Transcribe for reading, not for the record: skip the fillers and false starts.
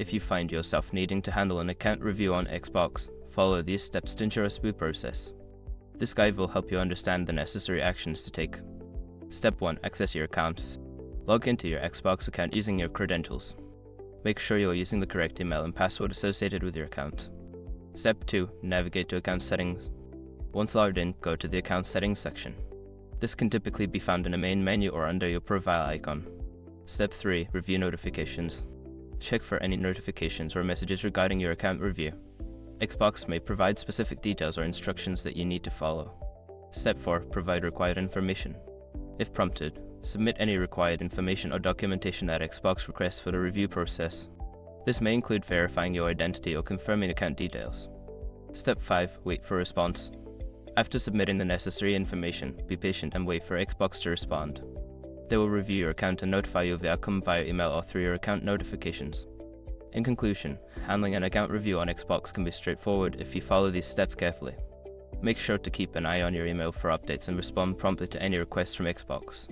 If you find yourself needing to handle an account review on Xbox, follow these steps to ensure a smooth process. This guide will help you understand the necessary actions to take. Step 1. Access your account. Log into your Xbox account using your credentials. Make sure you are using the correct email and password associated with your account. Step 2. Navigate to account settings. Once logged in, go to the account settings section. This can typically be found in the main menu or under your profile icon. Step 3. Review notifications. Check for any notifications or messages regarding your account review. Xbox may provide specific details or instructions that you need to follow. Step 4. Provide required information. If prompted, submit any required information or documentation that Xbox requests for the review process. This may include verifying your identity or confirming account details. Step 5. Wait for a response. After submitting the necessary information, be patient and wait for Xbox to respond. They will review your account and notify you of the outcome via email or through your account notifications. In conclusion, handling an account review on Xbox can be straightforward if you follow these steps carefully. Make sure to keep an eye on your email for updates and respond promptly to any requests from Xbox.